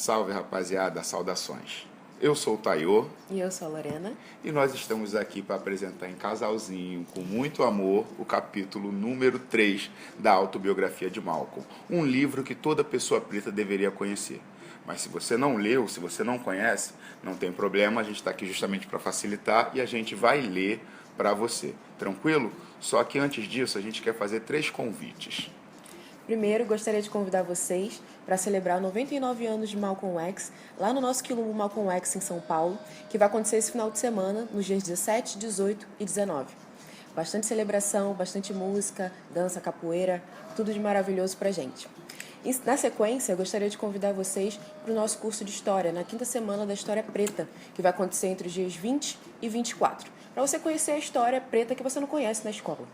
Salve, rapaziada, saudações. Eu sou o Taiô E eu sou a Lorena. e nós estamos aqui para apresentar em casalzinho, com muito amor, o capítulo número 3 da autobiografia de Malcolm, um livro que toda pessoa preta deveria conhecer. Mas se você não leu, se você não conhece, não tem problema, a gente está aqui justamente para facilitar e a gente vai ler para você. Tranquilo? Só que antes disso, a gente quer fazer 3 convites. Primeiro, gostaria de convidar vocês para celebrar 99 anos de Malcolm X, lá no nosso quilombo Malcolm X em São Paulo, que vai acontecer esse final de semana, nos dias 17, 18 e 19. Bastante celebração, bastante música, dança, capoeira, tudo de maravilhoso pra gente. E, na sequência, eu gostaria de convidar vocês para o nosso curso de História, na quinta semana da História Preta, que vai acontecer entre os dias 20 e 24, para você conhecer a história preta que você não conhece na escola.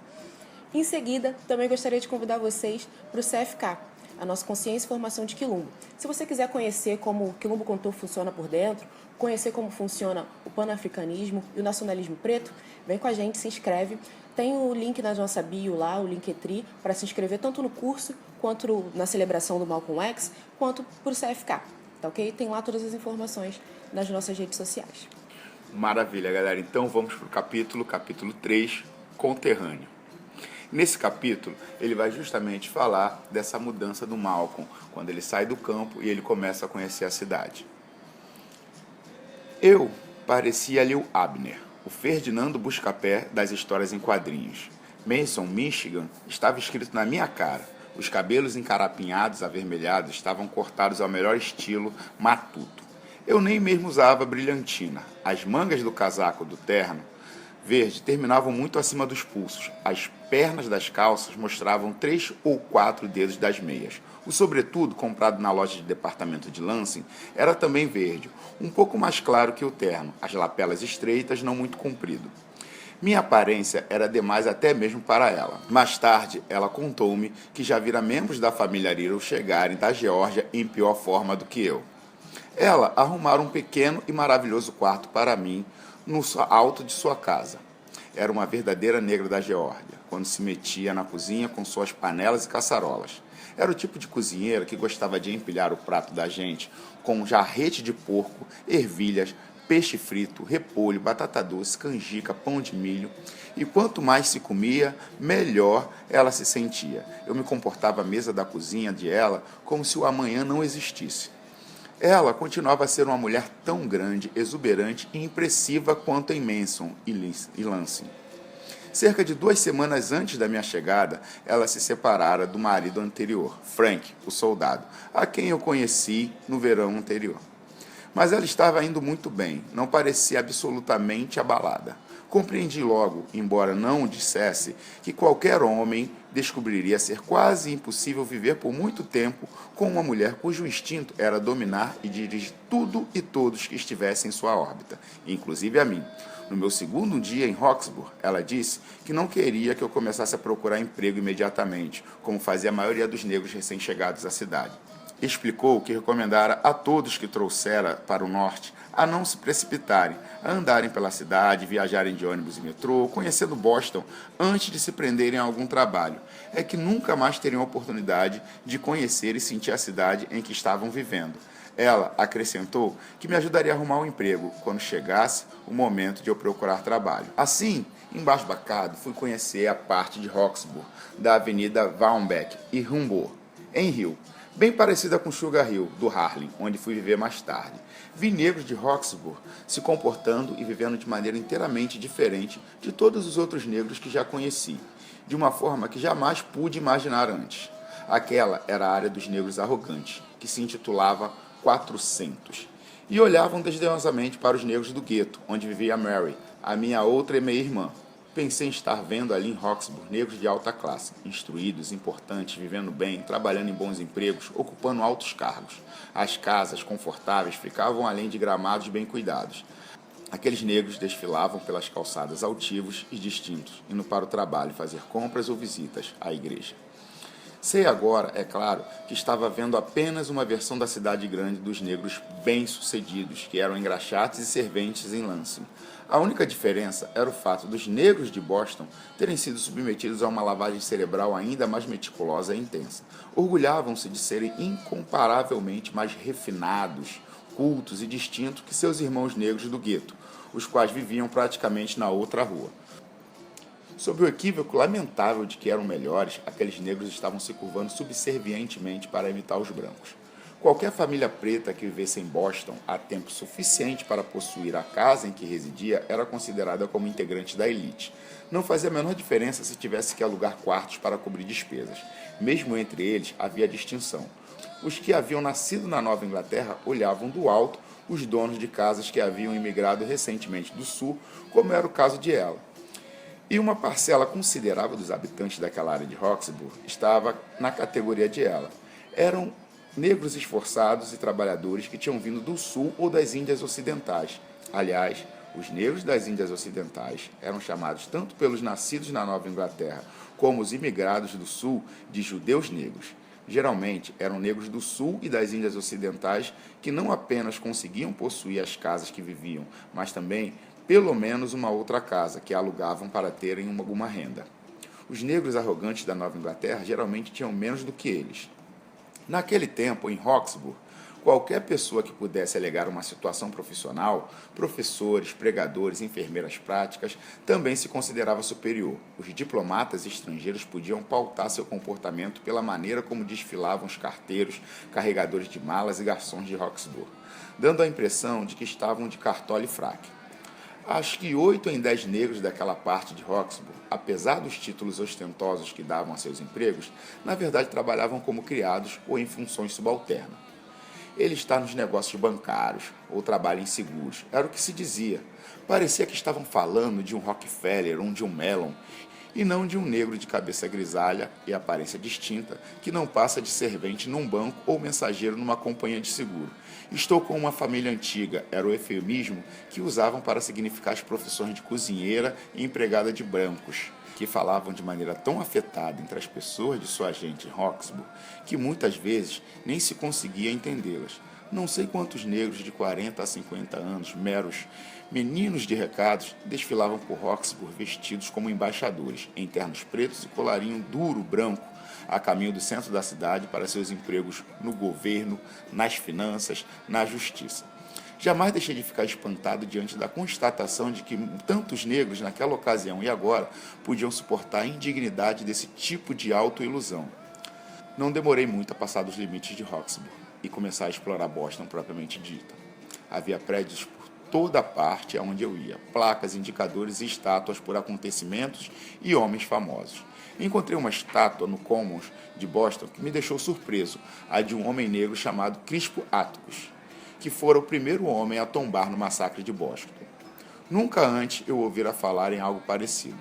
Em seguida, também gostaria de convidar vocês para o CFK, a nossa Consciência e Formação de Quilombo. Se você quiser conhecer como o Quilombo Contor funciona por dentro, conhecer como funciona o panafricanismo e o nacionalismo preto, vem com a gente, se inscreve. Tem o link na nossa bio lá, o Linktree, para se inscrever tanto no curso, quanto na celebração do Malcolm X, quanto para o CFK, tá ok? Tem lá todas as informações nas nossas redes sociais. Maravilha, galera. Então vamos para o capítulo 3, Conterrâneo. Nesse capítulo, ele vai justamente falar dessa mudança do Malcolm, quando ele sai do campo e ele começa a conhecer a cidade. Eu parecia-lhe o Abner, o Ferdinando Buscapé das histórias em quadrinhos. Mason, Michigan, estava escrito na minha cara. Os cabelos encarapinhados, avermelhados, estavam cortados ao melhor estilo matuto. Eu nem mesmo usava brilhantina. As mangas do casaco do terno verde terminavam muito acima dos pulsos. As pernas das calças mostravam 3 ou 4 dedos das meias. O sobretudo, comprado na loja de departamento de Lansing, era também verde, um pouco mais claro que o terno, as lapelas estreitas, não muito comprido. Minha aparência era demais até mesmo para ela. Mais tarde, ela contou-me que já vira membros da família Little chegarem da Geórgia em pior forma do que eu. Ela arrumara um pequeno e maravilhoso quarto para mim no alto de sua casa. Era uma verdadeira negra da Geórgia, quando se metia na cozinha com suas panelas e caçarolas. Era o tipo de cozinheira que gostava de empilhar o prato da gente com um jarrete de porco, ervilhas, peixe frito, repolho, batata doce, canjica, pão de milho. E quanto mais se comia, melhor ela se sentia. Eu me comportava à mesa da cozinha de ela como se o amanhã não existisse. Ela continuava a ser uma mulher tão grande, exuberante e impressiva quanto em Manson e Lansing. Cerca de 2 semanas antes da minha chegada, ela se separara do marido anterior, Frank, o soldado, a quem eu conheci no verão anterior. Mas ela estava indo muito bem, não parecia absolutamente abalada. Compreendi logo, embora não o dissesse, que qualquer homem descobriria ser quase impossível viver por muito tempo com uma mulher cujo instinto era dominar e dirigir tudo e todos que estivessem em sua órbita, inclusive a mim. No meu segundo dia em Roxburgh, ela disse que não queria que eu começasse a procurar emprego imediatamente, como fazia a maioria dos negros recém-chegados à cidade. Explicou que recomendara a todos que trouxera para o norte a não se precipitarem, a andarem pela cidade, viajarem de ônibus e metrô, conhecendo Boston antes de se prenderem a algum trabalho. É que nunca mais teriam a oportunidade de conhecer e sentir a cidade em que estavam vivendo. Ela acrescentou que me ajudaria a arrumar um emprego quando chegasse o momento de eu procurar trabalho. Assim, embasbacado, fui conhecer a parte de Roxburgh, da Avenida Waumbach e Humboldt, em Rio, bem parecida com Sugar Hill, do Harlem, onde fui viver mais tarde. Vi negros de Roxburgh se comportando e vivendo de maneira inteiramente diferente de todos os outros negros que já conheci, de uma forma que jamais pude imaginar antes. Aquela era a área dos negros arrogantes, que se intitulava 400, e olhavam desdenhosamente para os negros do gueto, onde vivia Mary, a minha outra e meia-irmã. Pensei em estar vendo ali em Roxburgh negros de alta classe, instruídos, importantes, vivendo bem, trabalhando em bons empregos, ocupando altos cargos. As casas confortáveis ficavam além de gramados bem cuidados. Aqueles negros desfilavam pelas calçadas altivos e distintos, indo para o trabalho fazer compras ou visitas à igreja. Sei agora, é claro, que estava vendo apenas uma versão da cidade grande dos negros bem-sucedidos, que eram engraxates e serventes em Lansing. A única diferença era o fato dos negros de Boston terem sido submetidos a uma lavagem cerebral ainda mais meticulosa e intensa. Orgulhavam-se de serem incomparavelmente mais refinados, cultos e distintos que seus irmãos negros do gueto, os quais viviam praticamente na outra rua. Sob o equívoco lamentável de que eram melhores, aqueles negros estavam se curvando subservientemente para imitar os brancos. Qualquer família preta que vivesse em Boston há tempo suficiente para possuir a casa em que residia era considerada como integrante da elite. Não fazia a menor diferença se tivesse que alugar quartos para cobrir despesas. Mesmo entre eles havia distinção. Os que haviam nascido na Nova Inglaterra olhavam do alto os donos de casas que haviam imigrado recentemente do sul, como era o caso de ela. E uma parcela considerável dos habitantes daquela área de Roxburgh estava na categoria de ela. Eram negros esforçados e trabalhadores que tinham vindo do sul ou das Índias Ocidentais. Aliás, os negros das Índias Ocidentais eram chamados tanto pelos nascidos na Nova Inglaterra como os imigrados do sul de judeus negros. Geralmente eram negros do sul e das Índias Ocidentais que não apenas conseguiam possuir as casas que viviam, mas também pelo menos uma outra casa, que alugavam para terem alguma renda. Os negros arrogantes da Nova Inglaterra geralmente tinham menos do que eles. Naquele tempo, em Roxburgh, qualquer pessoa que pudesse alegar uma situação profissional, professores, pregadores, enfermeiras práticas, também se considerava superior. Os diplomatas estrangeiros podiam pautar seu comportamento pela maneira como desfilavam os carteiros, carregadores de malas e garçons de Roxburgh, dando a impressão de que estavam de cartola e fraque. Acho que 8 em 10 negros daquela parte de Roxburgh, apesar dos títulos ostentosos que davam a seus empregos, na verdade trabalhavam como criados ou em funções subalternas. Ele está nos negócios bancários ou trabalha em seguros, era o que se dizia. Parecia que estavam falando de um Rockefeller ou de um Mellon, e não de um negro de cabeça grisalha e aparência distinta, que não passa de servente num banco ou mensageiro numa companhia de seguro. Estou com uma família antiga, era o eufemismo que usavam para significar as profissões de cozinheira e empregada de brancos, que falavam de maneira tão afetada entre as pessoas de sua gente em Roxburgh, que muitas vezes nem se conseguia entendê-las. Não sei quantos negros de 40 a 50 anos, meros meninos de recados, desfilavam por Roxburgh vestidos como embaixadores, em ternos pretos e colarinho duro branco, a caminho do centro da cidade para seus empregos no governo, nas finanças, na justiça. Jamais deixei de ficar espantado diante da constatação de que tantos negros naquela ocasião e agora podiam suportar a indignidade desse tipo de autoilusão. Não demorei muito a passar dos limites de Roxburgh e começar a explorar Boston propriamente dita. Havia prédios por toda parte aonde eu ia, placas, indicadores e estátuas por acontecimentos e homens famosos. Encontrei uma estátua no Commons de Boston que me deixou surpreso, a de um homem negro chamado Crispo Atticus, que fora o primeiro homem a tombar no massacre de Boston. Nunca antes eu ouvira falar em algo parecido.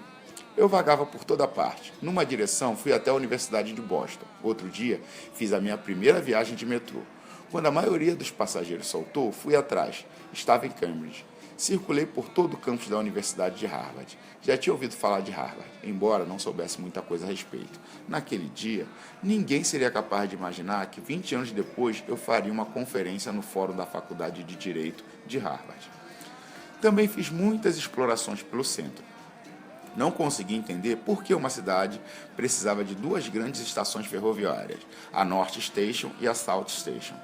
Eu vagava por toda parte. Numa direção, fui até a Universidade de Boston. Outro dia, fiz a minha primeira viagem de metrô. Quando a maioria dos passageiros saltou, fui atrás. Estava em Cambridge. Circulei por todo o campus da Universidade de Harvard. Já tinha ouvido falar de Harvard, embora não soubesse muita coisa a respeito. Naquele dia, ninguém seria capaz de imaginar que 20 anos depois eu faria uma conferência no fórum da Faculdade de Direito de Harvard. Também fiz muitas explorações pelo centro. Não consegui entender por que uma cidade precisava de 2 grandes estações ferroviárias, a North Station e a South Station.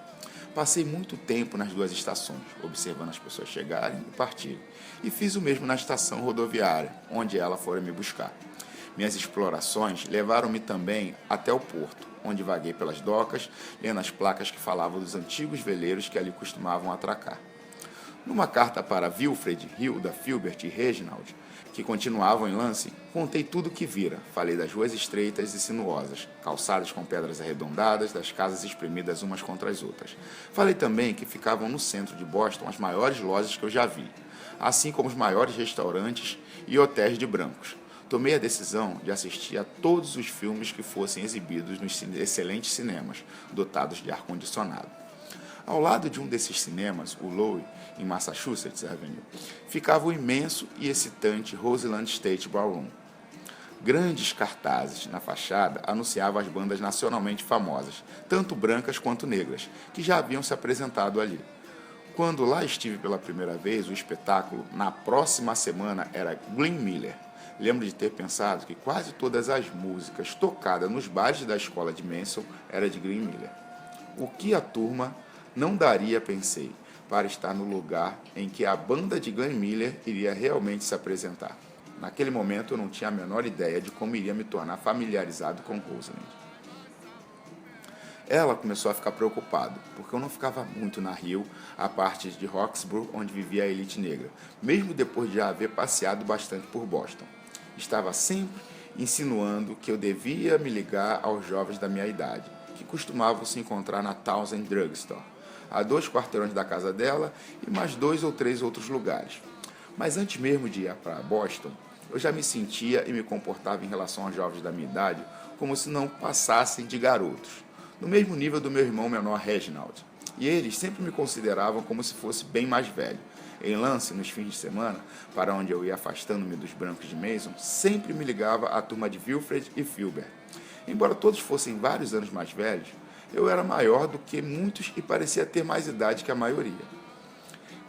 Passei muito tempo nas 2 estações, observando as pessoas chegarem e partirem, e fiz o mesmo na estação rodoviária, onde ela fora me buscar. Minhas explorações levaram-me também até o porto, onde vaguei pelas docas, lendo as placas que falavam dos antigos veleiros que ali costumavam atracar. Numa carta para Wilfred, Hilda, Filbert e Reginald, que continuavam em Lansing, contei tudo o que vira. Falei das ruas estreitas e sinuosas, calçadas com pedras arredondadas, das casas espremidas umas contra as outras. Falei também que ficavam no centro de Boston as maiores lojas que eu já vi, assim como os maiores restaurantes e hotéis de brancos. Tomei a decisão de assistir a todos os filmes que fossem exibidos nos excelentes cinemas, dotados de ar-condicionado. Ao lado de um desses cinemas, o Lowell, em Massachusetts Avenue, ficava o imenso e excitante Roseland State Ballroom. Grandes cartazes na fachada anunciavam as bandas nacionalmente famosas, tanto brancas quanto negras, que já haviam se apresentado ali. Quando lá estive pela primeira vez, o espetáculo, na próxima semana, era Glenn Miller. Lembro de ter pensado que quase todas as músicas tocadas nos bares da escola de Manson eram de Glenn Miller. O que a turma não daria, pensei, para estar no lugar em que a banda de Glenn Miller iria realmente se apresentar. Naquele momento eu não tinha a menor ideia de como iria me tornar familiarizado com Rosalind. Ela começou a ficar preocupada, porque eu não ficava muito na Rio, a parte de Roxborough, onde vivia a elite negra, mesmo depois de já haver passeado bastante por Boston. Estava sempre insinuando que eu devia me ligar aos jovens da minha idade, que costumavam se encontrar na Townsend Drugstore, a 2 quarteirões da casa dela e mais 2 ou 3 outros lugares. Mas antes mesmo de ir para Boston, eu já me sentia e me comportava em relação aos jovens da minha idade como se não passassem de garotos, no mesmo nível do meu irmão menor Reginald. E eles sempre me consideravam como se fosse bem mais velho. Em lance, nos fins de semana, para onde eu ia afastando-me dos brancos de Mason, sempre me ligava a turma de Wilfred e Filbert. Embora todos fossem vários anos mais velhos, eu era maior do que muitos e parecia ter mais idade que a maioria.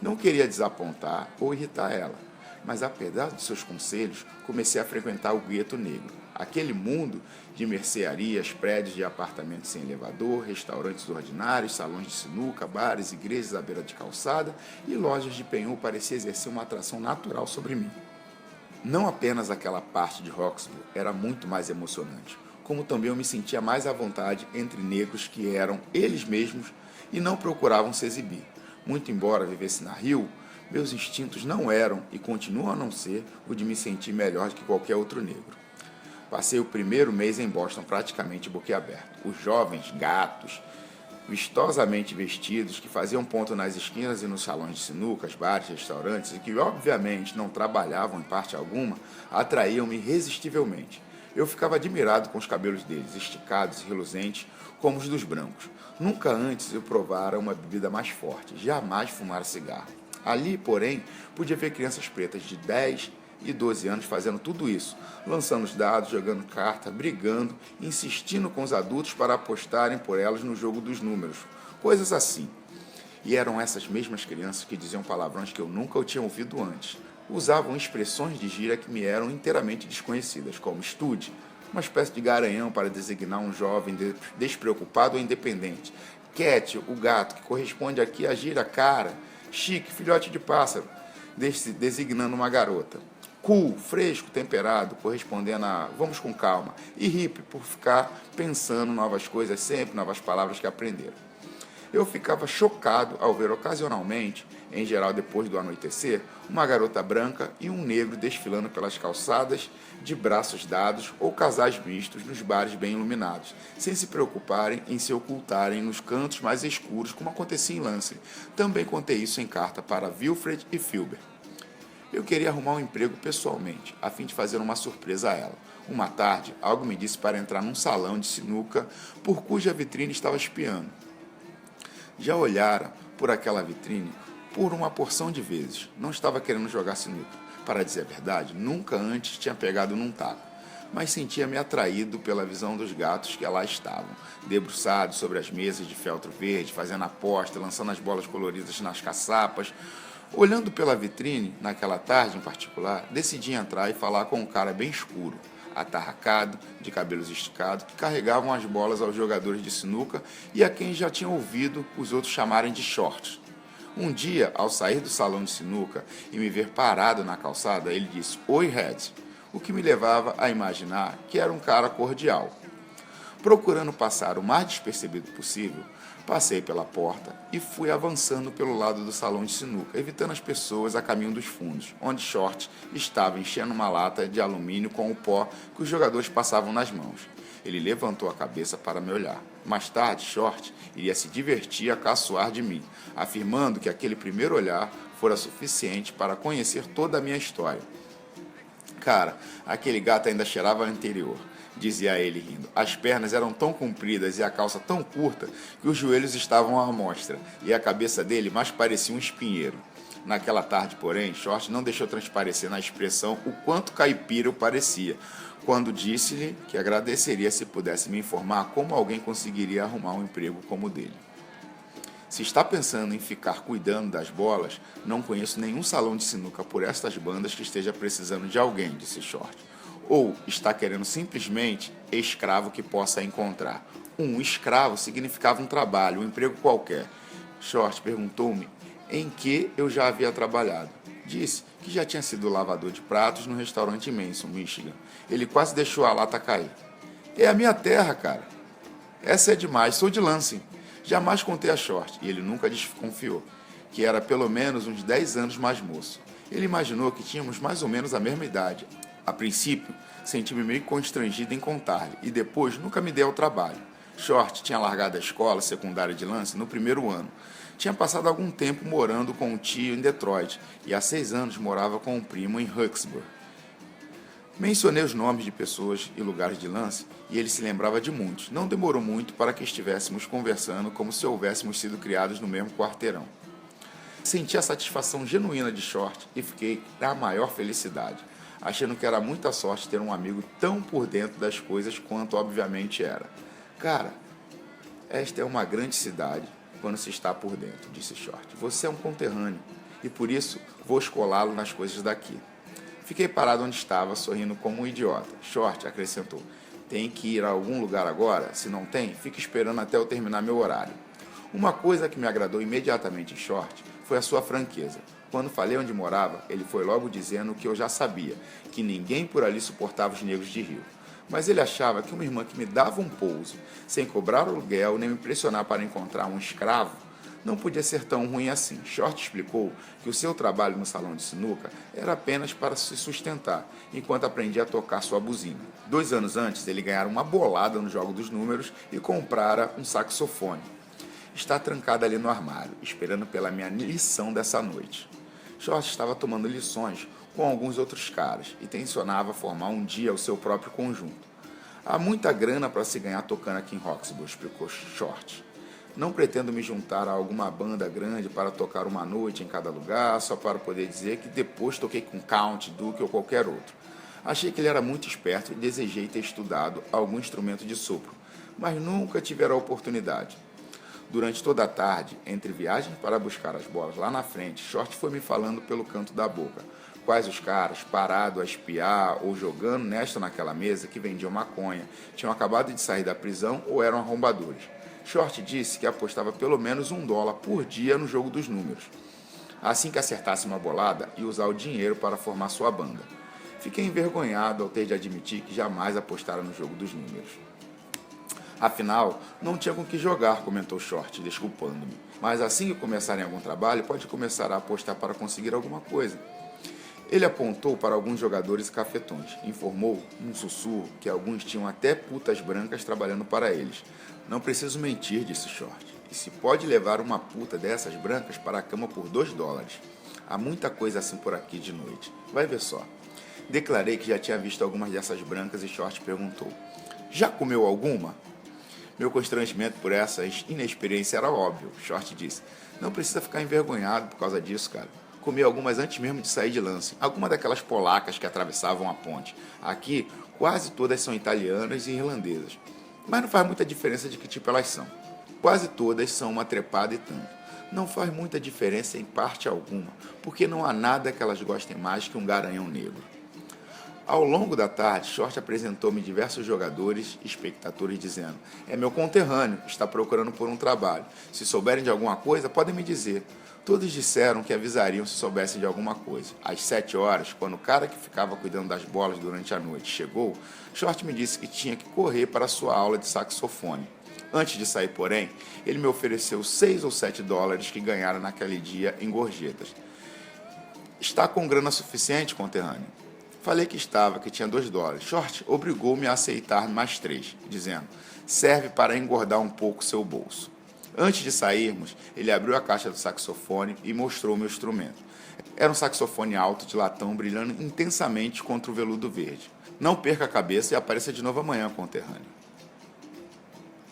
Não queria desapontar ou irritar ela, mas apesar dos seus conselhos, comecei a frequentar o gueto negro, aquele mundo de mercearias, prédios de apartamentos sem elevador, restaurantes ordinários, salões de sinuca, bares, igrejas à beira de calçada e lojas de penhor parecia exercer uma atração natural sobre mim. Não apenas aquela parte de Roxborough era muito mais emocionante, como também eu me sentia mais à vontade entre negros que eram eles mesmos e não procuravam se exibir. Muito embora vivesse na Rio, meus instintos não eram e continuam a não ser o de me sentir melhor do que qualquer outro negro. Passei o primeiro mês em Boston praticamente boquiaberto. Os jovens gatos, vistosamente vestidos, que faziam ponto nas esquinas e nos salões de sinucas, bares, restaurantes e que obviamente não trabalhavam em parte alguma, atraíam-me irresistivelmente. Eu ficava admirado com os cabelos deles, esticados e reluzentes como os dos brancos. Nunca antes eu provara uma bebida mais forte, jamais fumara cigarro. Ali, porém, podia ver crianças pretas de 10 e 12 anos fazendo tudo isso, lançando os dados, jogando carta, brigando, insistindo com os adultos para apostarem por elas no jogo dos números, coisas assim. E eram essas mesmas crianças que diziam palavrões que eu nunca tinha ouvido antes. Usavam expressões de gíria que me eram inteiramente desconhecidas, como estude, uma espécie de garanhão para designar um jovem despreocupado ou independente. Cat, o gato, que corresponde aqui à gíria cara. Chique, filhote de pássaro, designando uma garota. Cool, fresco, temperado, correspondendo a vamos com calma. E hippie, por ficar pensando novas coisas sempre, novas palavras que aprenderam. Eu ficava chocado ao ver ocasionalmente, em geral depois do anoitecer, uma garota branca e um negro desfilando pelas calçadas de braços dados ou casais mistos nos bares bem iluminados, sem se preocuparem em se ocultarem nos cantos mais escuros, como acontecia em Lansing. Também contei isso em carta para Wilfred e Filbert. Eu queria arrumar um emprego pessoalmente, a fim de fazer uma surpresa a ela. Uma tarde, algo me disse para entrar num salão de sinuca por cuja vitrine estava espiando. Já olhara por aquela vitrine por uma porção de vezes. Não estava querendo jogar sinuca. Para dizer a verdade, nunca antes tinha pegado num taco, mas sentia-me atraído pela visão dos gatos que lá estavam, debruçados sobre as mesas de feltro verde, fazendo aposta, lançando as bolas coloridas nas caçapas. Olhando pela vitrine, naquela tarde em particular, decidi entrar e falar com um cara bem escuro, atarracado, de cabelos esticados, que carregavam as bolas aos jogadores de sinuca e a quem já tinha ouvido os outros chamarem de shorts. Um dia, ao sair do salão de sinuca e me ver parado na calçada, ele disse, "Oi, Red", o que me levava a imaginar que era um cara cordial. Procurando passar o mais despercebido possível, passei pela porta e fui avançando pelo lado do salão de sinuca, evitando as pessoas a caminho dos fundos, onde Short estava enchendo uma lata de alumínio com o pó que os jogadores passavam nas mãos. Ele levantou a cabeça para me olhar. Mais tarde, Short iria se divertir a caçoar de mim, afirmando que aquele primeiro olhar fora suficiente para conhecer toda a minha história. Cara, aquele gato ainda cheirava anterior, dizia ele rindo. As pernas eram tão compridas e a calça tão curta que os joelhos estavam à mostra, e a cabeça dele mais parecia um espinheiro. Naquela tarde, porém, Short não deixou transparecer na expressão o quanto caipira eu parecia, quando disse-lhe que agradeceria se pudesse me informar como alguém conseguiria arrumar um emprego como o dele. Se está pensando em ficar cuidando das bolas, não conheço nenhum salão de sinuca por estas bandas que esteja precisando de alguém, disse Short. Ou está querendo simplesmente escravo que possa encontrar. Um escravo significava um trabalho, um emprego qualquer. Short perguntou-me em que eu já havia trabalhado. Disse que já tinha sido lavador de pratos no restaurante Mason, Michigan. Ele quase deixou a lata cair. É a minha terra, cara. Essa é demais, sou de Lansing. Jamais contei a Short, e ele nunca desconfiou, que era pelo menos uns 10 anos mais moço. Ele imaginou que tínhamos mais ou menos a mesma idade. A princípio, senti-me meio constrangido em contar-lhe, e depois nunca me deu ao trabalho. Short tinha largado a escola secundária de Lansing no primeiro ano. Tinha passado algum tempo morando com um tio em Detroit, e há 6 anos morava com um primo em Huxsburg. Mencionei os nomes de pessoas e lugares de Lansing e ele se lembrava de muitos. Não demorou muito para que estivéssemos conversando como se houvéssemos sido criados no mesmo quarteirão. Senti a satisfação genuína de Short e fiquei na maior felicidade, achando que era muita sorte ter um amigo tão por dentro das coisas quanto obviamente era. Cara, esta é uma grande cidade quando se está por dentro, disse Short. Você é um conterrâneo e por isso vou escolá-lo nas coisas daqui. Fiquei parado onde estava, sorrindo como um idiota. Short acrescentou: tem que ir a algum lugar agora? Se não tem, fique esperando até eu terminar meu horário. Uma coisa que me agradou imediatamente em Short foi a sua franqueza. Quando falei onde morava, ele foi logo dizendo o que eu já sabia, que ninguém por ali suportava os negros de Rio. Mas ele achava que uma irmã que me dava um pouso, sem cobrar aluguel nem me pressionar para encontrar um escravo, não podia ser tão ruim assim. Short explicou que o seu trabalho no salão de sinuca era apenas para se sustentar, enquanto aprendia a tocar sua buzina. 2 anos antes, ele ganhara uma bolada no jogo dos números e comprara um saxofone. Está trancado ali no armário, esperando pela minha lição dessa noite. Short estava tomando lições com alguns outros caras e tensionava formar um dia o seu próprio conjunto. Há muita grana para se ganhar tocando aqui em Roxburgh, explicou Short. Não pretendo me juntar a alguma banda grande para tocar uma noite em cada lugar, só para poder dizer que depois toquei com Count, Duke ou qualquer outro. Achei que ele era muito esperto e desejei ter estudado algum instrumento de sopro, mas nunca tivera a oportunidade. Durante toda a tarde, entre viagens para buscar as bolas lá na frente, Short foi me falando pelo canto da boca quais os caras, parados a espiar ou jogando nesta ou naquela mesa que vendiam maconha, tinham acabado de sair da prisão ou eram arrombadores. Short disse que apostava pelo menos $1 por dia no jogo dos números, assim que acertasse uma bolada e usar o dinheiro para formar sua banda. Fiquei envergonhado ao ter de admitir que jamais apostara no jogo dos números. Afinal, não tinha com que jogar, comentou Short, desculpando-me. Mas assim que começarem algum trabalho, pode começar a apostar para conseguir alguma coisa. Ele apontou para alguns jogadores e cafetões. Informou, num sussurro, que alguns tinham até putas brancas trabalhando para eles. Não preciso mentir, disse Short. E se pode levar uma puta dessas brancas para a cama por $2. Há muita coisa assim por aqui de noite. Vai ver só. Declarei que já tinha visto algumas dessas brancas e Short perguntou: já comeu alguma? Meu constrangimento por essa inexperiência era óbvio. Short disse: não precisa ficar envergonhado por causa disso, cara. Comi algumas antes mesmo de sair de Lansing. Alguma daquelas polacas que atravessavam a ponte. Aqui, quase todas são italianas e irlandesas. Mas não faz muita diferença de que tipo elas são. Quase todas são uma trepada e tanto. Não faz muita diferença em parte alguma, porque não há nada que elas gostem mais que um garanhão negro. Ao longo da tarde, Short apresentou-me diversos jogadores e espectadores dizendo: é meu conterrâneo, está procurando por um trabalho. Se souberem de alguma coisa, podem me dizer. Todos disseram que avisariam se soubessem de alguma coisa. Às 7 horas, quando o cara que ficava cuidando das bolas durante a noite chegou, Short me disse que tinha que correr para a sua aula de saxofone. Antes de sair, porém, ele me ofereceu $6 ou $7 que ganhara naquele dia em gorjetas. Está com grana suficiente, conterrâneo? Falei que estava, que tinha $2. Short obrigou-me a aceitar mais 3, dizendo: serve para engordar um pouco seu bolso. Antes de sairmos, ele abriu a caixa do saxofone e mostrou o meu instrumento. Era um saxofone alto de latão brilhando intensamente contra o veludo verde. Não perca a cabeça e apareça de novo amanhã, conterrâneo.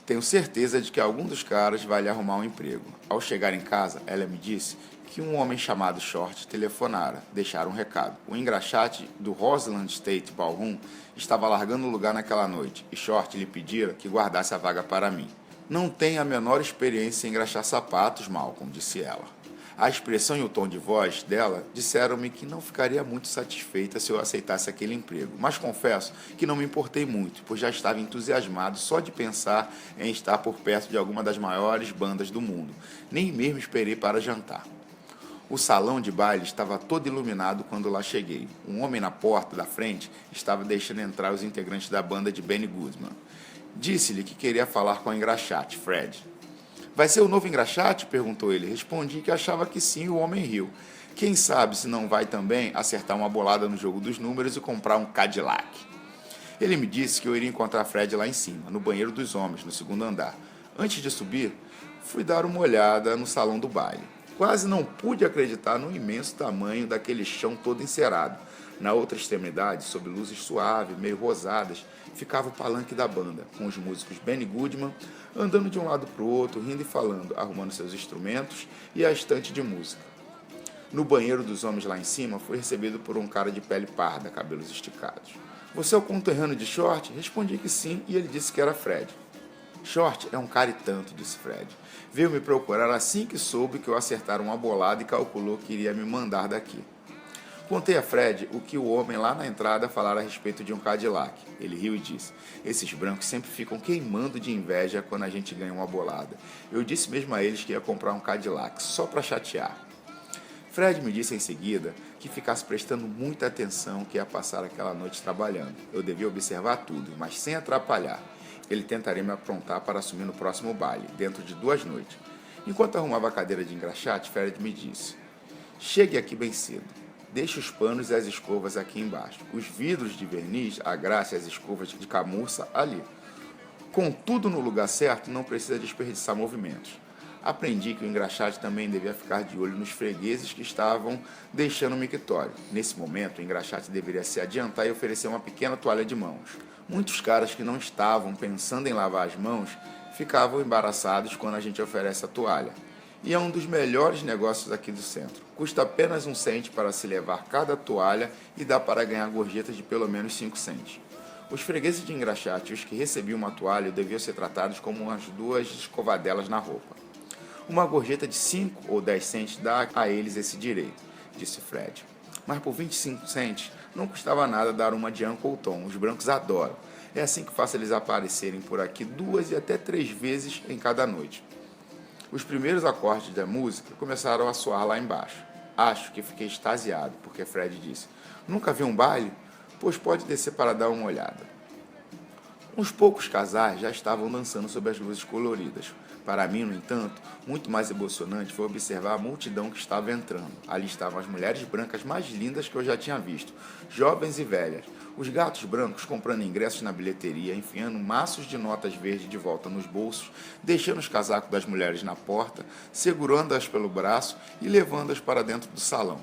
Tenho certeza de que algum dos caras vai lhe arrumar um emprego. Ao chegar em casa, ela me disse que um homem chamado Short telefonara, deixara um recado. O engraxate do Roseland State Ballroom estava largando o lugar naquela noite e Short lhe pedira que guardasse a vaga para mim. Não tenho a menor experiência em engraxar sapatos, Malcolm, disse ela. A expressão e o tom de voz dela disseram-me que não ficaria muito satisfeita se eu aceitasse aquele emprego, mas confesso que não me importei muito, pois já estava entusiasmado só de pensar em estar por perto de alguma das maiores bandas do mundo. Nem mesmo esperei para jantar. O salão de baile estava todo iluminado quando lá cheguei. Um homem na porta da frente estava deixando entrar os integrantes da banda de Benny Goodman. Disse-lhe que queria falar com o engraxate, Fred. Vai ser o novo engraxate? Perguntou ele. Respondi que achava que sim, o homem riu. Quem sabe se não vai também acertar uma bolada no jogo dos números e comprar um Cadillac. Ele me disse que eu iria encontrar Fred lá em cima, no banheiro dos homens, no segundo andar. Antes de subir, fui dar uma olhada no salão do baile. Quase não pude acreditar no imenso tamanho daquele chão todo encerado. Na outra extremidade, sob luzes suaves, meio rosadas, ficava o palanque da banda, com os músicos Benny Goodman andando de um lado para o outro, rindo e falando, arrumando seus instrumentos e a estante de música. No banheiro dos homens lá em cima, fui recebido por um cara de pele parda, cabelos esticados. Você é o conterrâneo de Short? Respondi que sim, e ele disse que era Fred. Short é um cara e tanto, disse Fred. Veio me procurar assim que soube que eu acertara uma bolada e calculou que iria me mandar daqui. Contei a Fred o que o homem lá na entrada falara a respeito de um Cadillac. Ele riu e disse, esses brancos sempre ficam queimando de inveja quando a gente ganha uma bolada. Eu disse mesmo a eles que ia comprar um Cadillac, só para chatear. Fred me disse em seguida que ficasse prestando muita atenção que ia passar aquela noite trabalhando. Eu devia observar tudo, mas sem atrapalhar. Ele tentaria me aprontar para assumir no próximo baile, dentro de 2 noites. Enquanto arrumava a cadeira de engraxate, Fred me disse, chegue aqui bem cedo. Deixe os panos e as escovas aqui embaixo. Os vidros de verniz, a graxa e as escovas de camurça ali. Com tudo no lugar certo, não precisa desperdiçar movimentos. Aprendi que o engraxate também devia ficar de olho nos fregueses que estavam deixando o mictório. Nesse momento, o engraxate deveria se adiantar e oferecer uma pequena toalha de mãos. Muitos caras que não estavam pensando em lavar as mãos ficavam embaraçados quando a gente oferece a toalha. E é um dos melhores negócios aqui do centro. Custa apenas 1 cento para se levar cada toalha e dá para ganhar gorjetas de pelo menos 5 centos. Os fregueses de engraxate e os que recebiam uma toalha deviam ser tratados como umas 2 escovadelas na roupa. Uma gorjeta de 5 ou 10 centos dá a eles esse direito, disse Fred. Mas por 25 centos não custava nada dar uma de Uncle Tom. Os brancos adoram. É assim que faço eles aparecerem por aqui 2 e até 3 vezes em cada noite. Os primeiros acordes da música começaram a soar lá embaixo. Acho que fiquei extasiado, porque Fred disse, nunca vi um baile? Pois pode descer para dar uma olhada. Uns poucos casais já estavam dançando sob as luzes coloridas. Para mim, no entanto, muito mais emocionante foi observar a multidão que estava entrando. Ali estavam as mulheres brancas mais lindas que eu já tinha visto, jovens e velhas. Os gatos brancos comprando ingressos na bilheteria, enfiando maços de notas verdes de volta nos bolsos, deixando os casacos das mulheres na porta, segurando-as pelo braço e levando-as para dentro do salão.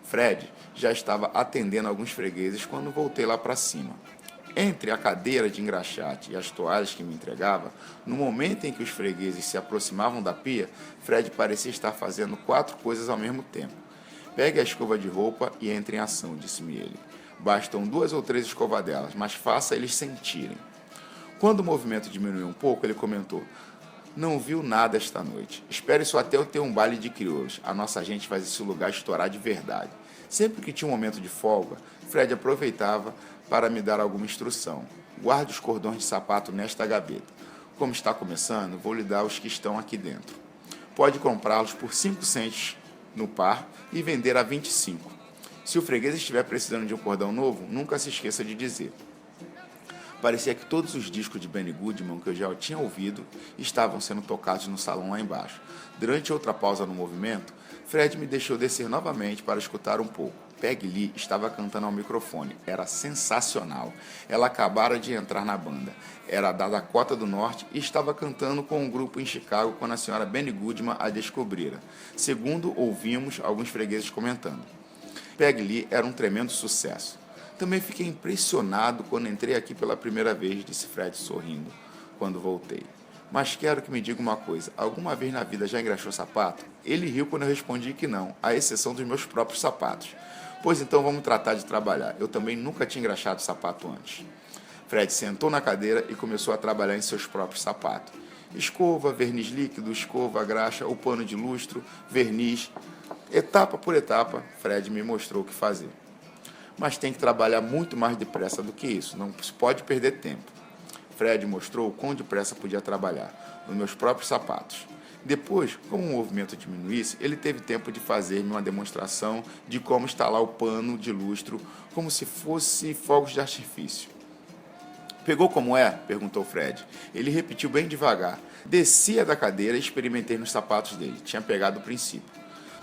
Fred já estava atendendo alguns fregueses quando voltei lá para cima. Entre a cadeira de engraxate e as toalhas que me entregava, no momento em que os fregueses se aproximavam da pia, Fred parecia estar fazendo 4 coisas ao mesmo tempo. Pegue a escova de roupa e entre em ação, disse-me ele. Bastam 2 ou 3 escovadelas, mas faça eles sentirem. Quando o movimento diminuiu um pouco, ele comentou, não viu nada esta noite. Espere só até eu ter um baile de crioulos. A nossa gente faz esse lugar estourar de verdade. Sempre que tinha um momento de folga, Fred aproveitava para me dar alguma instrução. Guarde os cordões de sapato nesta gaveta. Como está começando, vou lhe dar os que estão aqui dentro. Pode comprá-los por 5 centos no par e vender a 25. Se o freguês estiver precisando de um cordão novo, nunca se esqueça de dizer. Parecia que todos os discos de Benny Goodman que eu já tinha ouvido estavam sendo tocados no salão lá embaixo. Durante outra pausa no movimento, Fred me deixou descer novamente para escutar um pouco. Peggy Lee estava cantando ao microfone. Era sensacional. Ela acabara de entrar na banda. Era da Dakota do Norte e estava cantando com um grupo em Chicago quando a senhora Benny Goodman a descobrira. Segundo ouvimos alguns fregueses comentando. Peggy Lee era um tremendo sucesso. Também fiquei impressionado quando entrei aqui pela primeira vez, disse Fred sorrindo, quando voltei. Mas quero que me diga uma coisa, alguma vez na vida já engraxou sapato? Ele riu quando eu respondi que não, à exceção dos meus próprios sapatos. Pois então vamos tratar de trabalhar. Eu também nunca tinha engraxado sapato antes. Fred sentou na cadeira e começou a trabalhar em seus próprios sapatos. Escova, verniz líquido, escova, graxa, o pano de lustro, verniz. Etapa por etapa, Fred me mostrou o que fazer. Mas tem que trabalhar muito mais depressa do que isso, não se pode perder tempo. Fred mostrou o quão depressa podia trabalhar, nos meus próprios sapatos. Depois, como o movimento diminuísse, ele teve tempo de fazer-me uma demonstração de como instalar o pano de lustro como se fosse fogos de artifício. Pegou como é? Perguntou Fred. Ele repetiu bem devagar. Descia da cadeira e experimentei nos sapatos dele. Tinha pegado o princípio.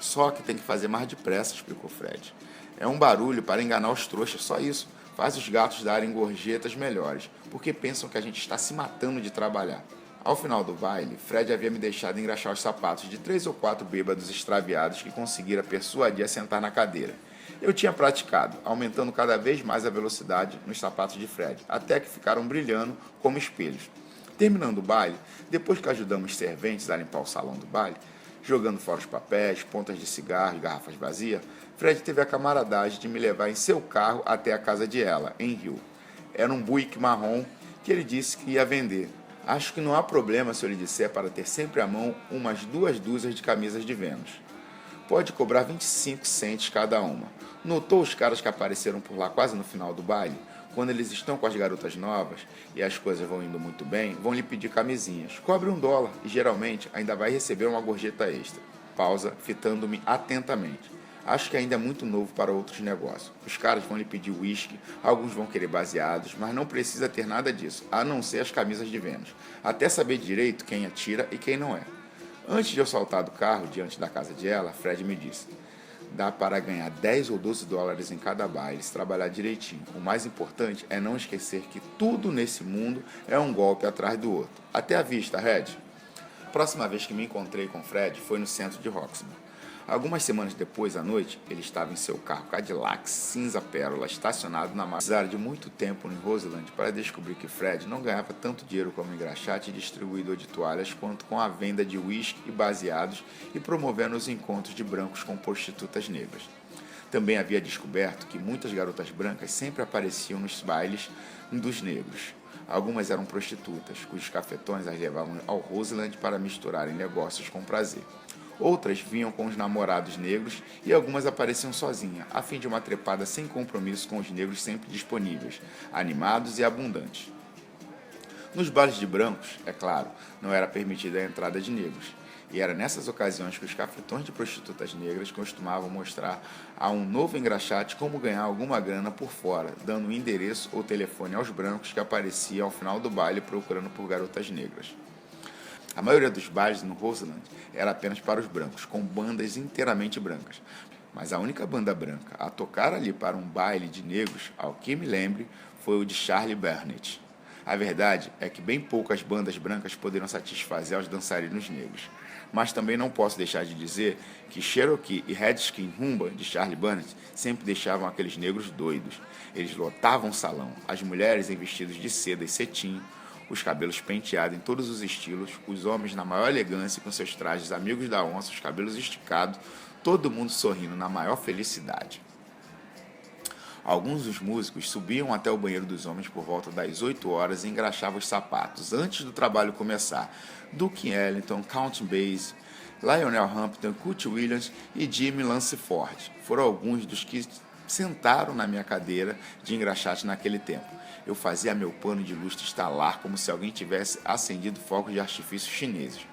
Só que tem que fazer mais depressa, explicou Fred. É um barulho para enganar os trouxas, só isso. Faz os gatos darem gorjetas melhores, porque pensam que a gente está se matando de trabalhar. Ao final do baile, Fred havia me deixado engraxar os sapatos de 3 ou 4 bêbados extraviados que conseguira persuadir a sentar na cadeira. Eu tinha praticado, aumentando cada vez mais a velocidade nos sapatos de Fred, até que ficaram brilhando como espelhos. Terminando o baile, depois que ajudamos os serventes a limpar o salão do baile, jogando fora os papéis, pontas de cigarro e garrafas vazias, Fred teve a camaradagem de me levar em seu carro até a casa de ela, em Rio. Era um Buick marrom que ele disse que ia vender. Acho que não há problema se eu lhe disser para ter sempre à mão umas 2 dúzias de camisas de Vênus. Pode cobrar 25 centes cada uma. Notou os caras que apareceram por lá quase no final do baile? Quando eles estão com as garotas novas e as coisas vão indo muito bem, vão lhe pedir camisinhas. Cobre $1 e geralmente ainda vai receber uma gorjeta extra. Pausa, fitando-me atentamente. Acho que ainda é muito novo para outros negócios. Os caras vão lhe pedir uísque, alguns vão querer baseados, mas não precisa ter nada disso, a não ser as camisas de Vênus. Até saber direito quem atira e quem não é. Antes de eu saltar do carro diante da casa de ela, Fred me disse: dá para ganhar 10 ou 12 dólares em cada baile se trabalhar direitinho. O mais importante é não esquecer que tudo nesse mundo é um golpe atrás do outro. Até a vista, Red. A próxima vez que me encontrei com Fred foi no centro de Roxbury. Algumas semanas depois, à noite, ele estava em seu carro Cadillac cinza pérola estacionado na mata. Precisaram de muito tempo em Roseland para descobrir que Fred não ganhava tanto dinheiro como engraxate e distribuidor de toalhas quanto com a venda de uísque e baseados e promovendo os encontros de brancos com prostitutas negras. Também havia descoberto que muitas garotas brancas sempre apareciam nos bailes dos negros. Algumas eram prostitutas, cujos cafetões as levavam ao Roseland para misturarem negócios com prazer. Outras vinham com os namorados negros e algumas apareciam sozinhas, a fim de uma trepada sem compromisso com os negros sempre disponíveis, animados e abundantes. Nos bailes de brancos, é claro, não era permitida a entrada de negros, e era nessas ocasiões que os cafetões de prostitutas negras costumavam mostrar a um novo engraxate como ganhar alguma grana por fora, dando um endereço ou telefone aos brancos que apareciam ao final do baile procurando por garotas negras. A maioria dos bailes no Roseland era apenas para os brancos, com bandas inteiramente brancas. Mas a única banda branca a tocar ali para um baile de negros, ao que me lembre, foi o de Charlie Barnet. A verdade é que bem poucas bandas brancas poderiam satisfazer aos dançarinos negros. Mas também não posso deixar de dizer que Cherokee e Redskin Rumba, de Charlie Barnet, sempre deixavam aqueles negros doidos. Eles lotavam o salão, as mulheres em vestidos de seda e cetim, os cabelos penteados em todos os estilos, os homens na maior elegância com seus trajes amigos da onça, os cabelos esticados, todo mundo sorrindo na maior felicidade. Alguns dos músicos subiam até o banheiro dos homens por volta das 8 horas e engraxavam os sapatos antes do trabalho começar. Duke Ellington, Count Basie, Lionel Hampton, Coote Williams e Jimmy Lanceford foram alguns dos que sentaram na minha cadeira de engraxate naquele tempo. Eu fazia meu pano de lustre estalar como se alguém tivesse acendido fogos de artifício chineses.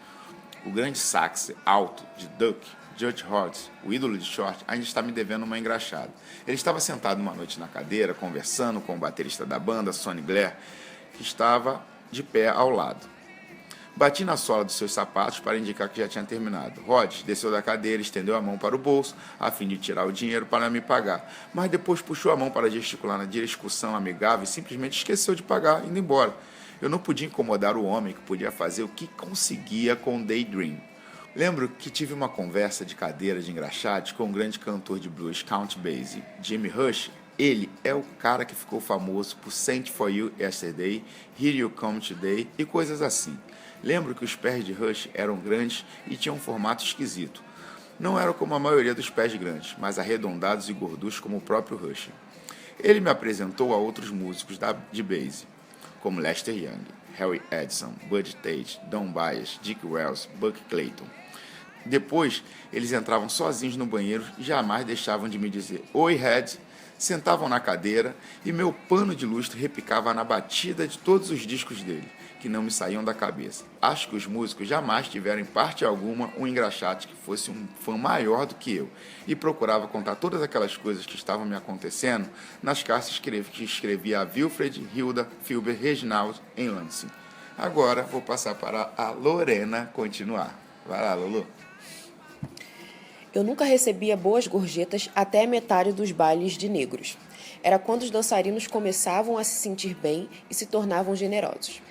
O grande sax alto de Duke, Judge Hodges, o ídolo de short, ainda está me devendo uma engraxada. Ele estava sentado uma noite na cadeira, conversando com o baterista da banda, Sonny Blair, que estava de pé ao lado. Bati na sola dos seus sapatos para indicar que já tinha terminado. Hodges desceu da cadeira, estendeu a mão para o bolso, a fim de tirar o dinheiro para me pagar, mas depois puxou a mão para gesticular na discussão amigável e simplesmente esqueceu de pagar, indo embora. Eu não podia incomodar o homem que podia fazer o que conseguia com Daydream. Lembro que tive uma conversa de cadeira de engraxate com o grande cantor de blues Count Basie, Jimmy Rush. Ele é o cara que ficou famoso por Sent For You Yesterday, Here You Come Today e coisas assim. Lembro que os pés de Rush eram grandes e tinham um formato esquisito. Não eram como a maioria dos pés grandes, mas arredondados e gorduchos como o próprio Rush. Ele me apresentou a outros músicos de base, como Lester Young, Harry Edison, Bud Tate, Don Byas, Dick Wells, Buck Clayton. Depois, eles entravam sozinhos no banheiro e jamais deixavam de me dizer "Oi, Red", sentavam na cadeira e meu pano de lustre repicava na batida de todos os discos dele, que não me saíam da cabeça. Acho que os músicos jamais tiveram em parte alguma um engraxate que fosse um fã maior do que eu e procurava contar todas aquelas coisas que estavam me acontecendo nas cartas que escrevia a Wilfred, Hilda, Filber, Reginald em Lansing. Agora vou passar para a Lorena continuar. Vai lá, Lulu. Eu nunca recebia boas gorjetas até a metade dos bailes de negros. Era quando os dançarinos começavam a se sentir bem e se tornavam generosos.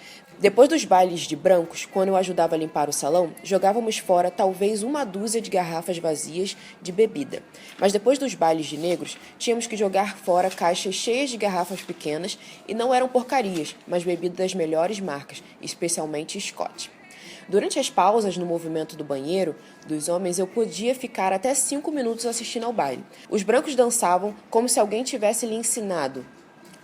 Depois dos bailes de brancos, quando eu ajudava a limpar o salão, jogávamos fora talvez uma dúzia de garrafas vazias de bebida. Mas depois dos bailes de negros, tínhamos que jogar fora caixas cheias de garrafas pequenas e não eram porcarias, mas bebidas das melhores marcas, especialmente Scott. Durante as pausas no movimento do banheiro dos homens, eu podia ficar até 5 minutos assistindo ao baile. Os brancos dançavam como se alguém tivesse lhe ensinado.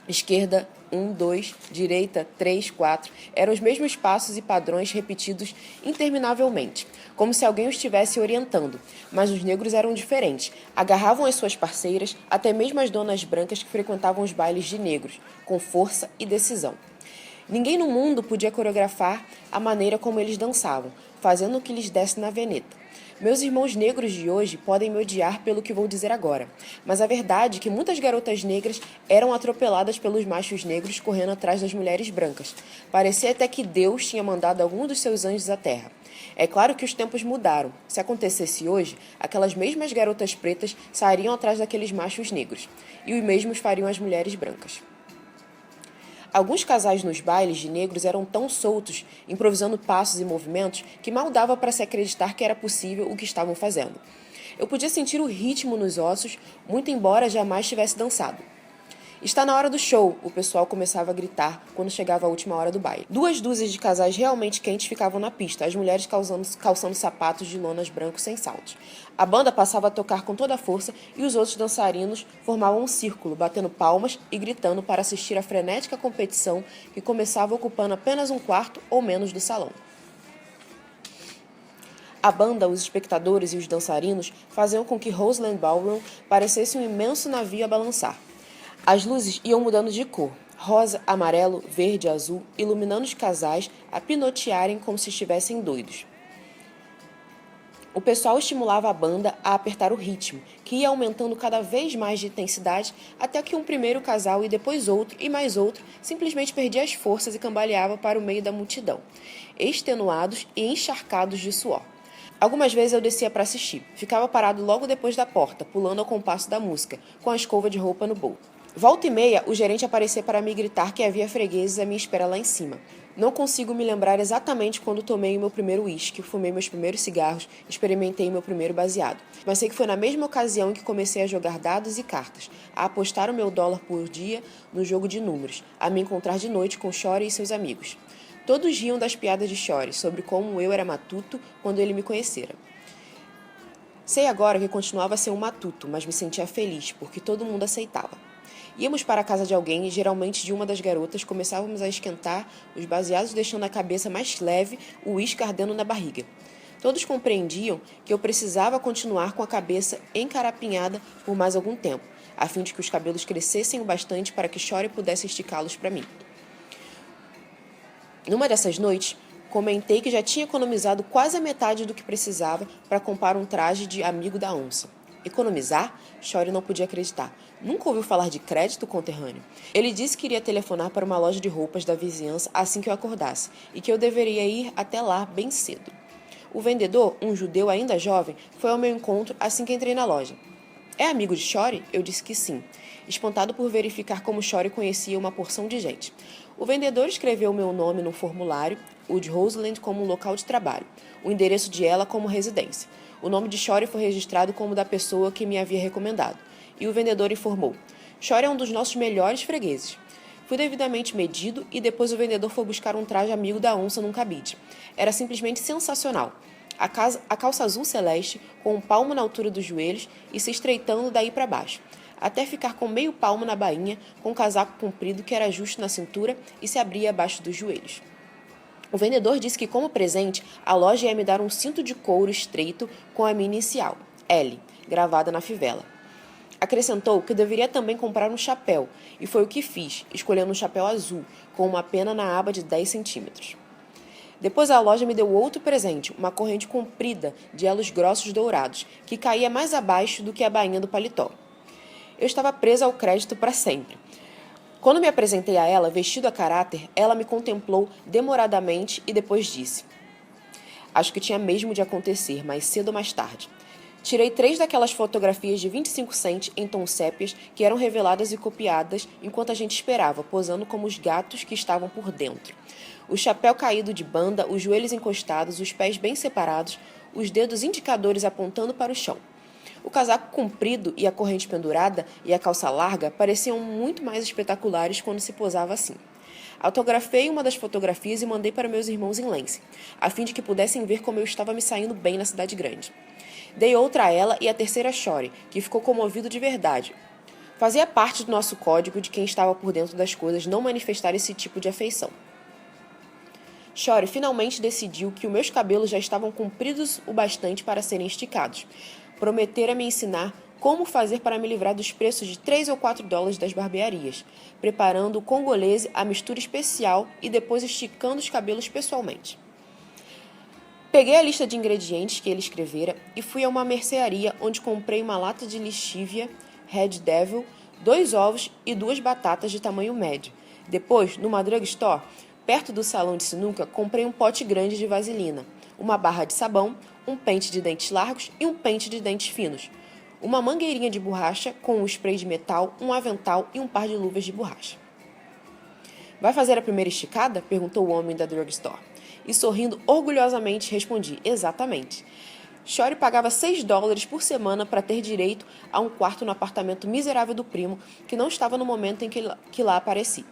Esquerda, 1, 2, direita, 3, 4. Eram os mesmos passos e padrões repetidos interminavelmente, como se alguém os estivesse orientando. Mas os negros eram diferentes. Agarravam as suas parceiras, até mesmo as donas brancas que frequentavam os bailes de negros, com força e decisão. Ninguém no mundo podia coreografar a maneira como eles dançavam, fazendo o que lhes desse na veneta. Meus irmãos negros de hoje podem me odiar pelo que vou dizer agora, mas a verdade é que muitas garotas negras eram atropeladas pelos machos negros correndo atrás das mulheres brancas. Parecia até que Deus tinha mandado algum dos seus anjos à terra. É claro que os tempos mudaram. Se acontecesse hoje, aquelas mesmas garotas pretas sairiam atrás daqueles machos negros, e os mesmos fariam as mulheres brancas. Alguns casais nos bailes de negros eram tão soltos, improvisando passos e movimentos, que mal dava para se acreditar que era possível o que estavam fazendo. Eu podia sentir o ritmo nos ossos, muito embora jamais tivesse dançado. "Está na hora do show", o pessoal começava a gritar quando chegava a última hora do baile. 2 dúzias de casais realmente quentes ficavam na pista, as mulheres calçando sapatos de lonas brancos sem saltos. A banda passava a tocar com toda a força e os outros dançarinos formavam um círculo, batendo palmas e gritando para assistir à frenética competição que começava ocupando apenas um quarto ou menos do salão. A banda, os espectadores e os dançarinos faziam com que Roseland Ballroom parecesse um imenso navio a balançar. As luzes iam mudando de cor, rosa, amarelo, verde, azul, iluminando os casais a pinotearem como se estivessem doidos. O pessoal estimulava a banda a apertar o ritmo, que ia aumentando cada vez mais de intensidade até que um primeiro casal e depois outro e mais outro simplesmente perdia as forças e cambaleava para o meio da multidão, extenuados e encharcados de suor. Algumas vezes eu descia para assistir. Ficava parado logo depois da porta, pulando ao compasso da música, com a escova de roupa no bolso. Volta e meia, o gerente aparecia para me gritar que havia fregueses à minha espera lá em cima. Não consigo me lembrar exatamente quando tomei o meu primeiro uísque, fumei meus primeiros cigarros, experimentei meu primeiro baseado. Mas sei que foi na mesma ocasião em que comecei a jogar dados e cartas, a apostar o meu dólar por dia no jogo de números, a me encontrar de noite com Shorty e seus amigos. Todos riam das piadas de Shorty sobre como eu era matuto quando ele me conhecera. Sei agora que continuava a ser um matuto, mas me sentia feliz, porque todo mundo aceitava. Íamos para a casa de alguém e, geralmente de uma das garotas, começávamos a esquentar os baseados, deixando a cabeça mais leve, o uísque ardendo na barriga. Todos compreendiam que eu precisava continuar com a cabeça encarapinhada por mais algum tempo, a fim de que os cabelos crescessem o bastante para que Shorty pudesse esticá-los para mim. Numa dessas noites, comentei que já tinha economizado quase a metade do que precisava para comprar um traje de amigo da onça. Economizar? Shorty não podia acreditar. Nunca ouviu falar de crédito, conterrâneo? Ele disse que iria telefonar para uma loja de roupas da vizinhança assim que eu acordasse, e que eu deveria ir até lá bem cedo. O vendedor, um judeu ainda jovem, foi ao meu encontro assim que entrei na loja. "É amigo de Shorty?" Eu disse que sim, espantado por verificar como Shorty conhecia uma porção de gente. O vendedor escreveu meu nome no formulário, o de Roseland como local de trabalho, o endereço de ela como residência. O nome de Shorty foi registrado como da pessoa que me havia recomendado. E o vendedor informou: "Shorty é um dos nossos melhores fregueses." Fui devidamente medido e depois o vendedor foi buscar um traje amigo da onça num cabide. Era simplesmente sensacional. A calça azul celeste, com um palmo na altura dos joelhos e se estreitando daí para baixo, até ficar com meio palmo na bainha, com um casaco comprido que era justo na cintura e se abria abaixo dos joelhos. O vendedor disse que, como presente, a loja ia me dar um cinto de couro estreito com a minha inicial, L, gravada na fivela. Acrescentou que deveria também comprar um chapéu, e foi o que fiz, escolhendo um chapéu azul, com uma pena na aba de 10 centímetros. Depois a loja me deu outro presente, uma corrente comprida de elos grossos dourados, que caía mais abaixo do que a bainha do paletó. Eu estava presa ao crédito para sempre. Quando me apresentei a ela, vestido a caráter, ela me contemplou demoradamente e depois disse: acho que tinha mesmo de acontecer, mais cedo ou mais tarde. Tirei 3 daquelas fotografias de 25 cents em tons sépias que eram reveladas e copiadas enquanto a gente esperava, posando como os gatos que estavam por dentro. O chapéu caído de banda, os joelhos encostados, os pés bem separados, os dedos indicadores apontando para o chão. O casaco comprido e a corrente pendurada e a calça larga pareciam muito mais espetaculares quando se posava assim. Autografei uma das fotografias e mandei para meus irmãos em Lance, a fim de que pudessem ver como eu estava me saindo bem na cidade grande. Dei outra a ela e a terceira a Shorty, que ficou comovido de verdade. Fazia parte do nosso código de quem estava por dentro das coisas não manifestar esse tipo de afeição. Shorty finalmente decidiu que os meus cabelos já estavam compridos o bastante para serem esticados. Prometera me ensinar como fazer para me livrar dos preços de 3 ou 4 dólares das barbearias, preparando o congolese a mistura especial e depois esticando os cabelos pessoalmente. Peguei a lista de ingredientes que ele escrevera e fui a uma mercearia onde comprei uma lata de lixívia, Red Devil, 2 ovos e 2 batatas de tamanho médio. Depois, numa drugstore, perto do salão de sinuca, comprei um pote grande de vaselina, uma barra de sabão, um pente de dentes largos e um pente de dentes finos, uma mangueirinha de borracha com um spray de metal, um avental e um par de luvas de borracha. Vai fazer a primeira esticada? Perguntou o homem da drugstore. E sorrindo orgulhosamente respondi, exatamente. Shorty pagava 6 dólares por semana para ter direito a um quarto no apartamento miserável do primo, que não estava no momento em que lá apareci.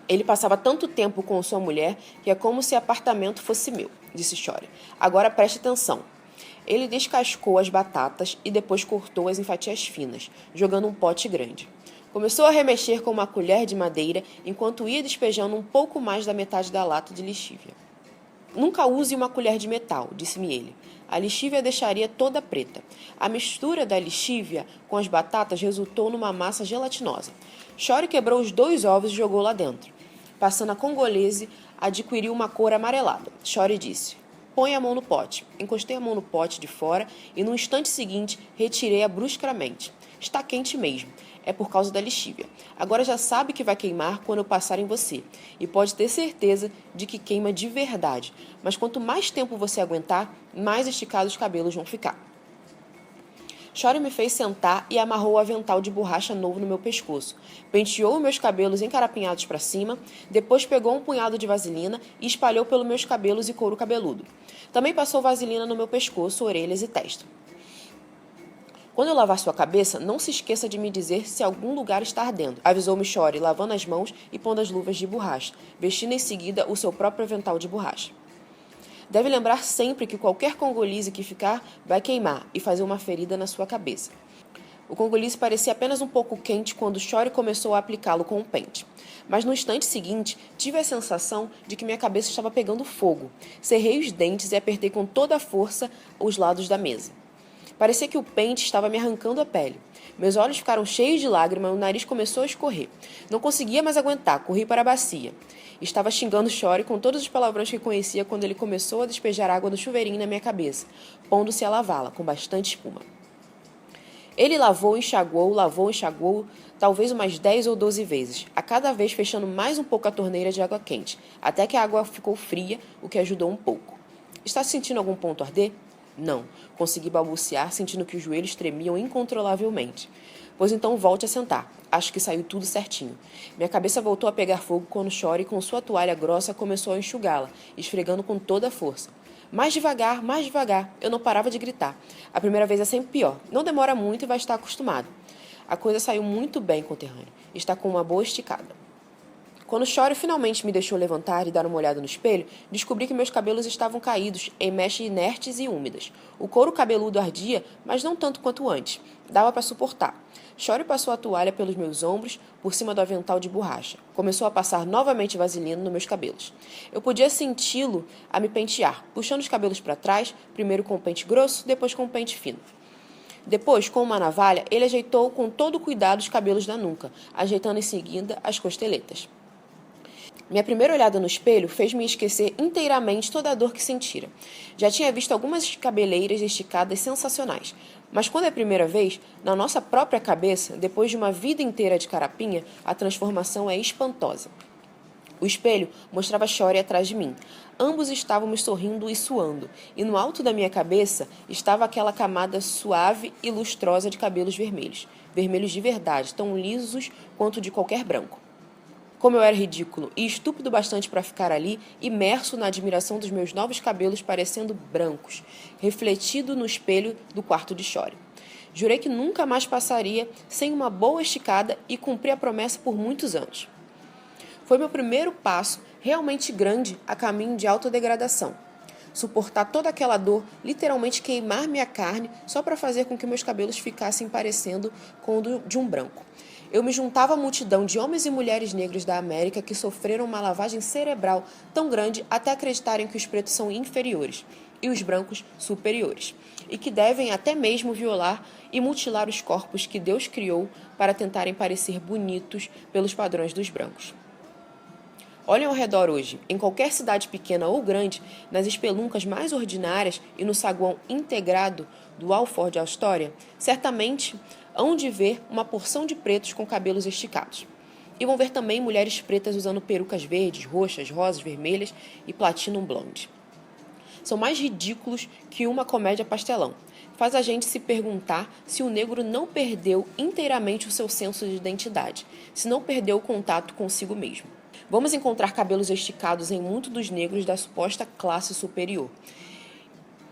Ele passava tanto tempo com sua mulher que é como se o apartamento fosse meu, disse Shorty. Agora preste atenção. Ele descascou as batatas e depois cortou-as em fatias finas, jogando um pote grande. Começou a remexer com uma colher de madeira enquanto ia despejando um pouco mais da metade da lata de lixívia. Nunca use uma colher de metal, disse-me ele. A lixívia deixaria toda preta. A mistura da lixívia com as batatas resultou numa massa gelatinosa. Shorty quebrou os 2 ovos e jogou lá dentro. Passando a congolese, adquiriu uma cor amarelada. Shorty disse: põe a mão no pote. Encostei a mão no pote de fora e, no instante seguinte, retirei-a bruscamente. Está quente mesmo. É por causa da lixívia. Agora já sabe que vai queimar quando eu passar em você. E pode ter certeza de que queima de verdade. Mas quanto mais tempo você aguentar, mais esticados os cabelos vão ficar. Shorty me fez sentar e amarrou o avental de borracha novo no meu pescoço. Penteou meus cabelos encarapinhados para cima, depois pegou um punhado de vaselina e espalhou pelos meus cabelos e couro cabeludo. Também passou vaselina no meu pescoço, orelhas e testa. Quando eu lavar sua cabeça, não se esqueça de me dizer se algum lugar está ardendo, avisou-me Shorty, lavando as mãos e pondo as luvas de borracha, vestindo em seguida o seu próprio avental de borracha. Deve lembrar sempre que qualquer congolese que ficar vai queimar e fazer uma ferida na sua cabeça. O congolese parecia apenas um pouco quente quando Shorty começou a aplicá-lo com um pente. Mas no instante seguinte, tive a sensação de que minha cabeça estava pegando fogo. Cerrei os dentes e apertei com toda a força os lados da mesa. Parecia que o pente estava me arrancando a pele. Meus olhos ficaram cheios de lágrimas e o nariz começou a escorrer. Não conseguia mais aguentar, corri para a bacia. Estava xingando Shorty com todos os palavrões que conhecia quando ele começou a despejar água do chuveirinho na minha cabeça, pondo-se a lavá-la, com bastante espuma. Ele lavou, enxaguou, talvez umas 10 ou 12 vezes, a cada vez fechando mais um pouco a torneira de água quente, até que a água ficou fria, o que ajudou um pouco. Está sentindo algum ponto arder? Não. Consegui balbuciar, sentindo que os joelhos tremiam incontrolavelmente. Pois então volte a sentar. Acho que saiu tudo certinho. Minha cabeça voltou a pegar fogo quando Shorty, com sua toalha grossa, começou a enxugá-la, esfregando com toda a força. Mais devagar, mais devagar. Eu não parava de gritar. A primeira vez é sempre pior. Não demora muito e vai estar acostumado. A coisa saiu muito bem, conterrâneo. Está com uma boa esticada. Quando Chore finalmente me deixou levantar e dar uma olhada no espelho, descobri que meus cabelos estavam caídos em mechas inertes e úmidas. O couro cabeludo ardia, mas não tanto quanto antes. Dava para suportar. Chore passou a toalha pelos meus ombros, por cima do avental de borracha. Começou a passar novamente vaselina nos meus cabelos. Eu podia senti-lo a me pentear, puxando os cabelos para trás, primeiro com o pente grosso, depois com o pente fino. Depois, com uma navalha, ele ajeitou com todo cuidado os cabelos da nuca, ajeitando em seguida as costeletas. Minha primeira olhada no espelho fez-me esquecer inteiramente toda a dor que sentira. Já tinha visto algumas cabeleireiras esticadas sensacionais, mas quando é a primeira vez, na nossa própria cabeça, depois de uma vida inteira de carapinha, a transformação é espantosa. O espelho mostrava Chore atrás de mim. Ambos estávamos sorrindo e suando, e no alto da minha cabeça estava aquela camada suave e lustrosa de cabelos vermelhos. Vermelhos de verdade, tão lisos quanto de qualquer branco. Como eu era ridículo e estúpido bastante para ficar ali, imerso na admiração dos meus novos cabelos parecendo brancos, refletido no espelho do quarto de Chore. Jurei que nunca mais passaria sem uma boa esticada e cumpri a promessa por muitos anos. Foi meu primeiro passo realmente grande a caminho de autodegradação. Suportar toda aquela dor, literalmente queimar minha carne só para fazer com que meus cabelos ficassem parecendo com o de um branco. Eu me juntava à multidão de homens e mulheres negros da América que sofreram uma lavagem cerebral tão grande até acreditarem que os pretos são inferiores e os brancos superiores, e que devem até mesmo violar e mutilar os corpos que Deus criou para tentarem parecer bonitos pelos padrões dos brancos. Olhem ao redor hoje, em qualquer cidade pequena ou grande, nas espeluncas mais ordinárias e no saguão integrado do Alford Astoria, certamente hão de ver uma porção de pretos com cabelos esticados. E vão ver também mulheres pretas usando perucas verdes, roxas, rosas, vermelhas e platinum blonde. São mais ridículos que uma comédia pastelão. Faz a gente se perguntar se o negro não perdeu inteiramente o seu senso de identidade, se não perdeu o contato consigo mesmo. Vamos encontrar cabelos esticados em muitos dos negros da suposta classe superior.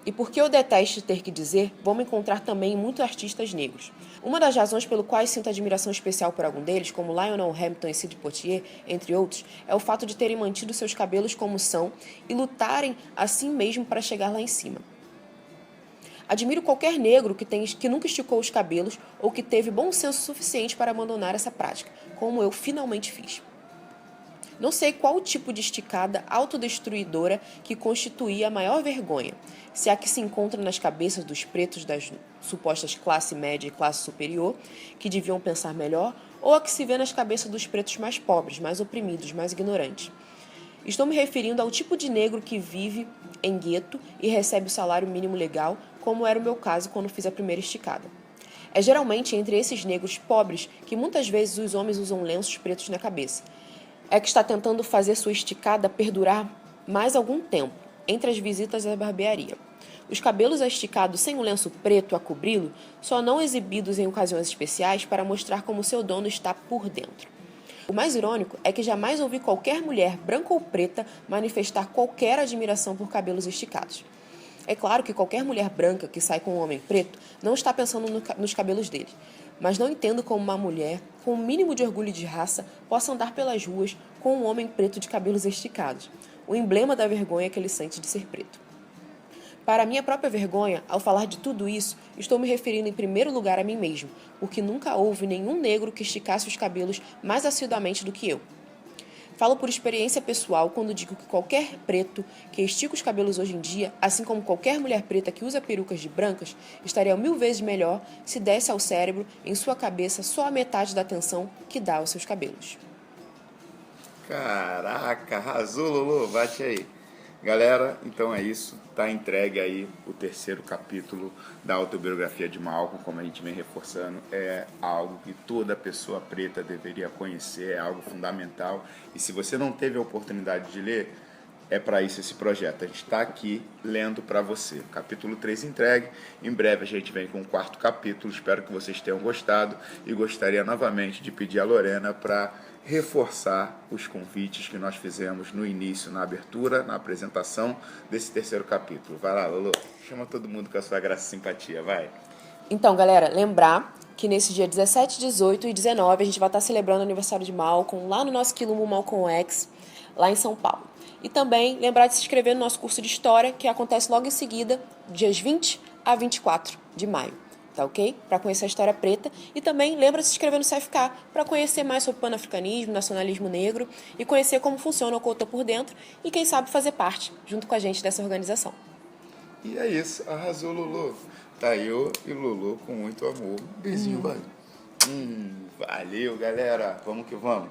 E porque eu detesto ter que dizer, vamos encontrar também em muitos artistas negros. Uma das razões pelo quais sinto admiração especial por algum deles, como Lionel Hampton e Sidney Poitier, entre outros, é o fato de terem mantido seus cabelos como são e lutarem assim mesmo para chegar lá em cima. Admiro qualquer negro que nunca esticou os cabelos ou que teve bom senso suficiente para abandonar essa prática, como eu finalmente fiz. Não sei qual o tipo de esticada autodestruidora que constituía a maior vergonha, se a que se encontra nas cabeças dos pretos das supostas classe média e classe superior, que deviam pensar melhor, ou a que se vê nas cabeças dos pretos mais pobres, mais oprimidos, mais ignorantes. Estou me referindo ao tipo de negro que vive em gueto e recebe o salário mínimo legal, como era o meu caso quando fiz a primeira esticada. É geralmente entre esses negros pobres que muitas vezes os homens usam lenços pretos na cabeça. É que está tentando fazer sua esticada perdurar mais algum tempo, entre as visitas à barbearia. Os cabelos esticados sem um lenço preto a cobri-lo só não exibidos em ocasiões especiais para mostrar como seu dono está por dentro. O mais irônico é que jamais ouvi qualquer mulher, branca ou preta, manifestar qualquer admiração por cabelos esticados. É claro que qualquer mulher branca que sai com um homem preto não está pensando nos cabelos dele, mas não entendo como uma mulher, com o mínimo de orgulho de raça, possa andar pelas ruas com um homem preto de cabelos esticados, o emblema da vergonha que ele sente de ser preto. Para minha própria vergonha, ao falar de tudo isso, estou me referindo em primeiro lugar a mim mesmo, porque nunca houve nenhum negro que esticasse os cabelos mais assiduamente do que eu. Falo por experiência pessoal quando digo que qualquer preto que estica os cabelos hoje em dia, assim como qualquer mulher preta que usa perucas de brancas, estaria 1000 vezes melhor se desse ao cérebro, em sua cabeça, só a metade da atenção que dá aos seus cabelos. Caraca, arrasou, Lulu, bate aí. Galera, então é isso, tá entregue aí o terceiro capítulo da autobiografia de Malcolm, como a gente vem reforçando, é algo que toda pessoa preta deveria conhecer, é algo fundamental, e se você não teve a oportunidade de ler, é para isso esse projeto, a gente está aqui lendo para você. Capítulo 3 entregue, em breve a gente vem com o quarto capítulo, espero que vocês tenham gostado, e gostaria novamente de pedir a Lorena para reforçar os convites que nós fizemos no início, na abertura, na apresentação desse terceiro capítulo. Vai lá, Lulu, chama todo mundo com a sua graça e simpatia, vai. Então, galera, lembrar que nesse dia 17, 18 e 19 a gente vai estar celebrando o aniversário de Malcolm lá no nosso quilombo Malcolm X, lá em São Paulo. E também lembrar de se inscrever no nosso curso de História, que acontece logo em seguida, dias 20 a 24 de maio. Tá ok? Para conhecer a história preta. E também lembra de se inscrever no CFK para conhecer mais sobre panafricanismo, nacionalismo negro e conhecer como funciona o Cota por dentro e quem sabe fazer parte, junto com a gente, dessa organização. E é isso, arrasou, Lulu. Tá eu e Lulu com muito amor. Beijinho, valeu. Valeu, galera. Vamos que vamos.